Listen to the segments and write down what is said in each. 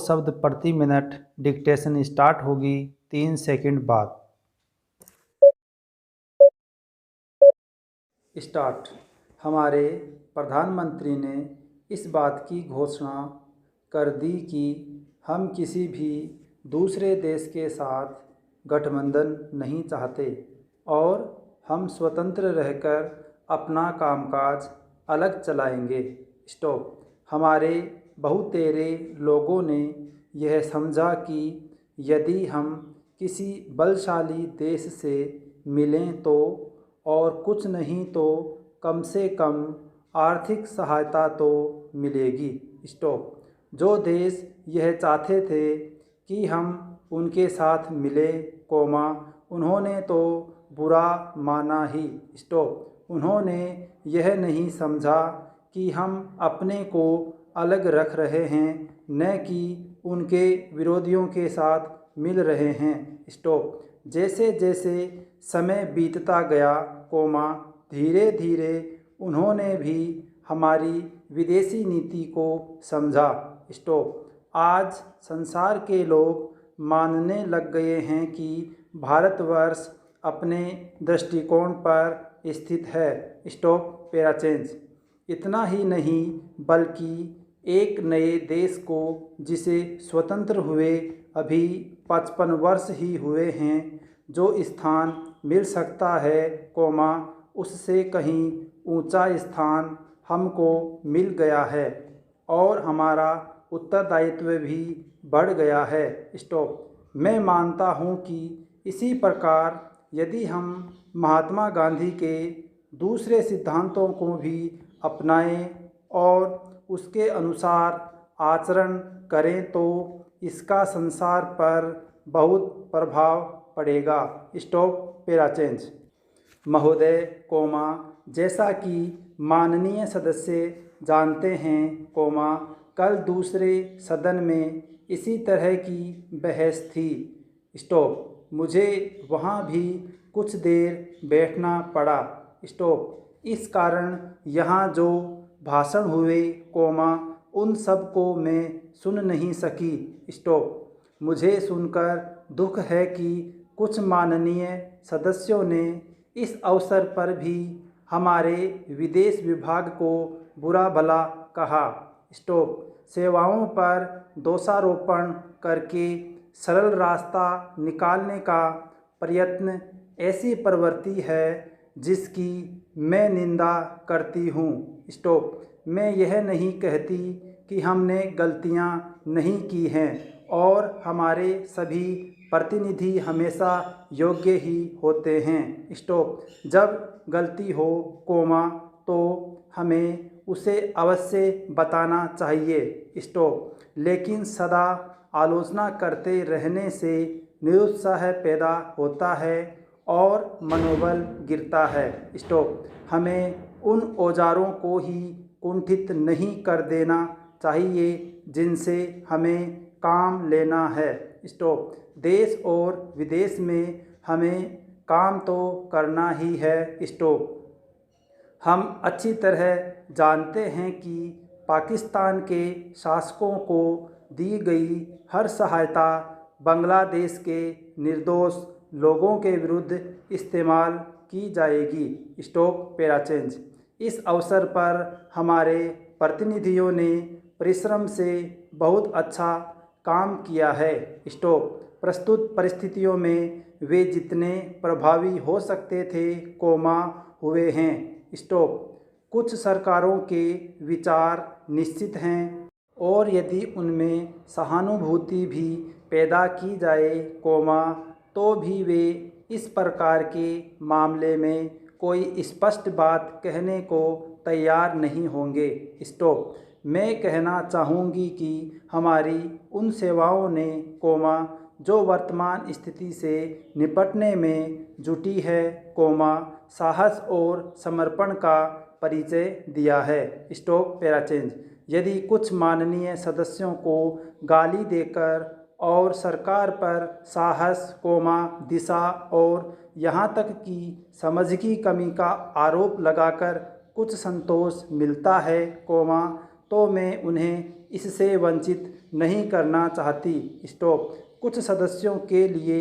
शब्द प्रति minute. Dictation start होगी 3 सेकंड बाद। स्टार्ट। हमारे प्रधानमंत्री ने इस बात की घोषणा कर दी कि हम किसी भी दूसरे देश के साथ गठबंधन नहीं चाहते और हम स्वतंत्र रहकर अपना कामकाज अलग चलाएंगे। स्टॉप। हमारे बहुतेरे लोगों ने यह समझा कि यदि हम किसी बलशाली देश से मिलें तो और कुछ नहीं तो कम से कम आर्थिक सहायता तो मिलेगी। स्टॉप। जो देश यह चाहते थे कि हम उनके साथ मिले, उन्होंने तो बुरा माना ही। स्टॉप। उन्होंने यह नहीं समझा कि हम अपने को अलग रख रहे हैं, न कि उनके विरोधियों के साथ मिल रहे हैं। स्टॉप। जैसे जैसे समय बीतता गया, धीरे धीरे उन्होंने भी हमारी विदेशी नीति को समझा। स्टॉप। आज संसार के लोग मानने लग गए हैं कि भारतवर्ष अपने दृष्टिकोण पर स्थित है। स्टॉप। Para change. इतना ही नहीं बल्कि एक नए देश को जिसे स्वतंत्र हुए अभी 55 वर्ष ही हुए हैं, जो स्थान मिल सकता है, उससे कहीं ऊंचा स्थान हमको मिल गया है और हमारा उत्तरदायित्व भी बढ़ गया है। स्टॉप। मैं मानता हूँ कि इसी प्रकार यदि हम महात्मा गांधी के दूसरे सिद्धांतों को भी अपनाएं और उसके अनुसार आचरण करें तो इसका संसार पर बहुत प्रभाव पड़ेगा। स्टॉप। Para change. महोदय, जैसा कि माननीय सदस्य जानते हैं, कल दूसरे सदन में इसी तरह की बहस थी। स्टॉप। मुझे वहाँ भी कुछ देर बैठना पड़ा। स्टॉप। इस कारण यहाँ जो भाषण हुए, उन सब को मैं सुन नहीं सकी। स्टॉप। मुझे सुनकर दुख है कि कुछ माननीय सदस्यों ने इस अवसर पर भी हमारे विदेश विभाग को बुरा भला कहा। स्टॉप। सेवाओं पर दोषारोपण करके सरल रास्ता निकालने का प्रयत्न ऐसी प्रवृत्ति है जिसकी मैं निंदा करती हूँ। स्टॉप। मैं यह नहीं कहती कि हमने गलतियाँ नहीं की हैं और हमारे सभी प्रतिनिधि हमेशा योग्य ही होते हैं। स्टॉप। जब गलती हो, तो हमें उसे अवश्य बताना चाहिए। स्टॉप। लेकिन सदा आलोचना करते रहने से निरुत्साह पैदा होता है और मनोबल गिरता है। स्टॉप। हमें उन औजारों को ही कुंठित नहीं कर देना चाहिए जिनसे हमें काम लेना है। स्टॉप। देश और विदेश में हमें काम तो करना ही है। स्टॉप। हम अच्छी तरह जानते हैं कि पाकिस्तान के शासकों को दी गई हर सहायता बांग्लादेश के निर्दोष लोगों के विरुद्ध इस्तेमाल की जाएगी। स्टॉप। Para change. इस अवसर पर हमारे प्रतिनिधियों ने परिश्रम से बहुत अच्छा काम किया है। स्टॉप। प्रस्तुत परिस्थितियों में वे जितने प्रभावी हो सकते थे, हुए हैं। स्टॉप। कुछ सरकारों के विचार निश्चित हैं और यदि उनमें सहानुभूति भी पैदा की जाए, तो भी वे इस प्रकार के मामले में कोई स्पष्ट बात कहने को तैयार नहीं होंगे। स्टॉप। मैं कहना चाहूँगी कि हमारी उन सेवाओं ने, जो वर्तमान स्थिति से निपटने में जुटी है, साहस और समर्पण का परिचय दिया है। स्टॉप। Para change. यदि कुछ माननीय सदस्यों को गाली देकर और सरकार पर साहस, दिशा और यहाँ तक कि समझ की कमी का आरोप लगाकर कुछ संतोष मिलता है, तो मैं उन्हें इससे वंचित नहीं करना चाहती। स्टॉप। कुछ सदस्यों के लिए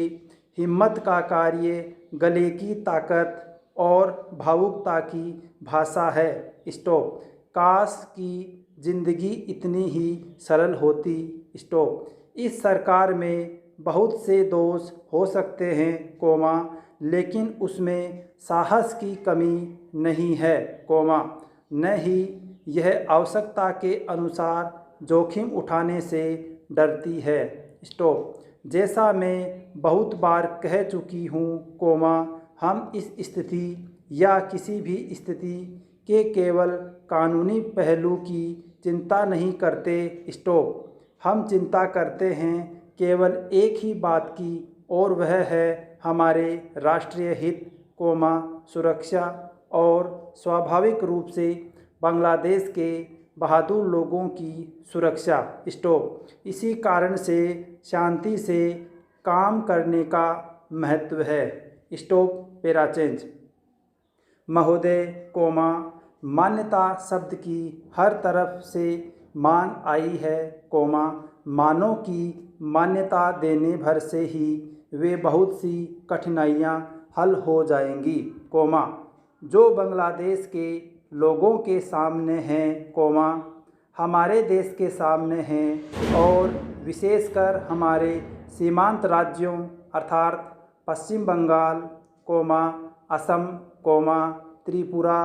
हिम्मत का कार्य गले की ताकत और भावुकता की भाषा है। स्टॉप। काश की जिंदगी इतनी ही सरल होती। स्टॉप। इस सरकार में बहुत से दोष हो सकते हैं, कोमा, लेकिन उसमें साहस की कमी नहीं है, कोमा, न ही यह आवश्यकता के अनुसार जोखिम उठाने से डरती है। स्टॉप। जैसा मैं बहुत बार कह चुकी हूँ, कोमा, हम इस स्थिति या किसी भी स्थिति के केवल कानूनी पहलू की चिंता नहीं करते। स्टॉप। हम चिंता करते हैं केवल एक ही बात की, और वह है हमारे राष्ट्रीय हित, कोमा, सुरक्षा और स्वाभाविक रूप से बांग्लादेश के बहादुर लोगों की सुरक्षा। स्टॉप। इसी कारण से शांति से काम करने का महत्व है। स्टॉप। Para change. महोदय, कोमा, मान्यता शब्द की हर तरफ से मांग आई है, कोमा, मानव की मान्यता देने भर से ही वे बहुत सी कठिनाइयाँ हल हो जाएंगी, कोमा, जो बांग्लादेश के लोगों के सामने हैं, कोमा, हमारे देश के सामने हैं, और विशेषकर हमारे सीमांत राज्यों अर्थात पश्चिम बंगाल, कोमा, असम, कोमा, त्रिपुरा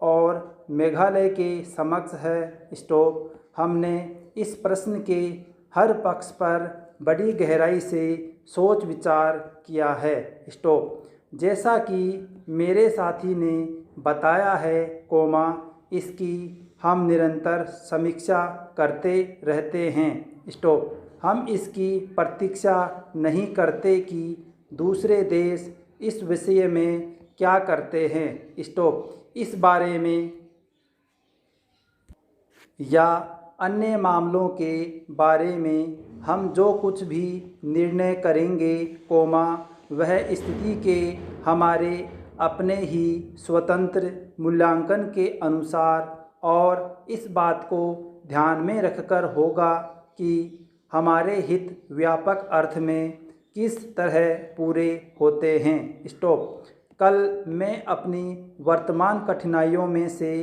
और मेघालय के समक्ष है। स्टॉप। हमने इस प्रश्न के हर पक्ष पर बड़ी गहराई से सोच विचार किया है। स्टॉप। जैसा कि मेरे साथी ने बताया है, कोमा, इसकी हम निरंतर समीक्षा करते रहते हैं। स्टॉप। हम इसकी प्रतीक्षा नहीं करते कि दूसरे देश इस विषय में क्या करते हैं। स्टॉप। इस बारे में या अन्य मामलों के बारे में हम जो कुछ भी निर्णय करेंगे, कोमा, वह स्थिति के हमारे अपने ही स्वतंत्र मूल्यांकन के अनुसार और इस बात को ध्यान में रखकर होगा कि हमारे हित व्यापक अर्थ में किस तरह पूरे होते हैं। स्टॉप। कल मैं अपनी वर्तमान कठिनाइयों में से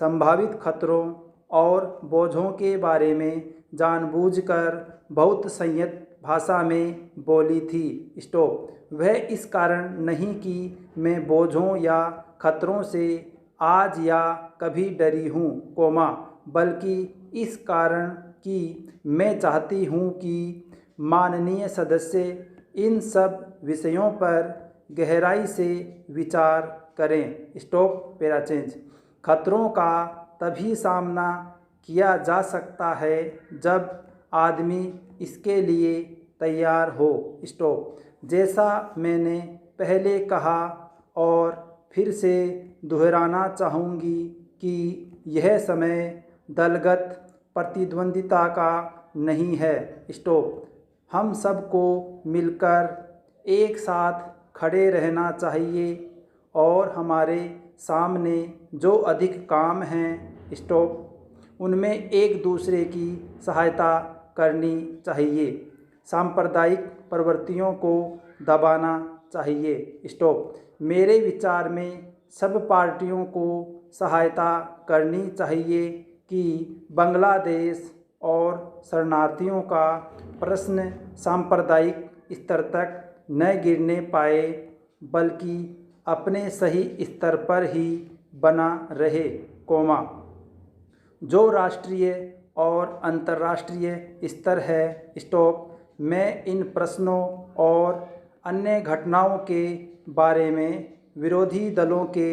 संभावित खतरों और बोझों के बारे में जानबूझकर बहुत संयत भाषा में बोली थी। स्टॉप। वह इस कारण नहीं कि मैं बोझों या खतरों से आज या कभी डरी हूँ, कोमा, बल्कि इस कारण कि मैं चाहती हूँ कि माननीय सदस्य इन सब विषयों पर गहराई से विचार करें। स्टॉप। Para change. खतरों का तभी सामना किया जा सकता है जब आदमी इसके लिए तैयार हो। स्टॉप। जैसा मैंने पहले कहा और फिर से दोहराना चाहूँगी कि यह समय दलगत प्रतिद्वंदिता का नहीं है। स्टॉप। हम सबको मिलकर एक साथ खड़े रहना चाहिए और हमारे सामने जो अधिक काम हैं, स्टॉप, उनमें एक दूसरे की सहायता करनी चाहिए। सांप्रदायिक प्रवृत्तियों को दबाना चाहिए। स्टॉप। मेरे विचार में सब पार्टियों को सहायता करनी चाहिए कि बांग्लादेश और शरणार्थियों का प्रश्न सांप्रदायिक स्तर तक न गिरने पाए, बल्कि अपने सही स्तर पर ही बना रहे, कोमा, जो राष्ट्रीय और अंतर्राष्ट्रीय स्तर है। स्टॉप। मैं इन प्रश्नों और अन्य घटनाओं के बारे में विरोधी दलों के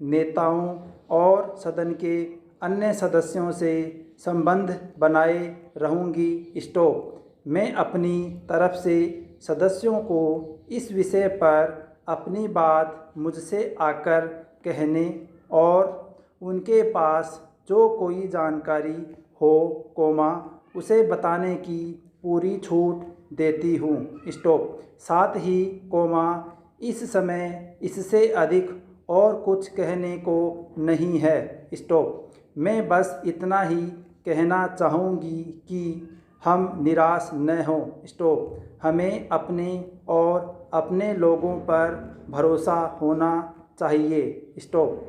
नेताओं और सदन के अन्य सदस्यों से संबंध बनाए रहूँगी। स्टॉप। मैं अपनी तरफ से सदस्यों को इस विषय पर अपनी बात मुझसे आकर कहने और उनके पास जो कोई जानकारी हो, कोमा, उसे बताने की पूरी छूट देती हूँ। स्टॉप। साथ ही, कोमा, इस समय इससे अधिक और कुछ कहने को नहीं है। स्टॉप। मैं बस इतना ही कहना चाहूँगी कि हम निराश न हों। स्टॉप। हमें अपने और अपने लोगों पर भरोसा होना चाहिए। स्टॉप।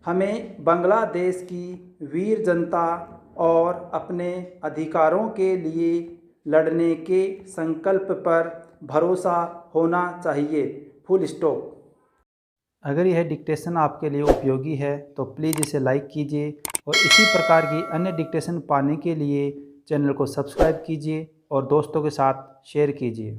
हमें बांग्लादेश की वीर जनता और अपने अधिकारों के लिए लड़ने के संकल्प पर भरोसा होना चाहिए। Full stop. अगर यह डिक्टेशन आपके लिए उपयोगी है तो प्लीज़ इसे लाइक कीजिए और इसी प्रकार की अन्य डिक्टेशन पाने के लिए चैनल को सब्सक्राइब कीजिए और दोस्तों के साथ शेयर कीजिए।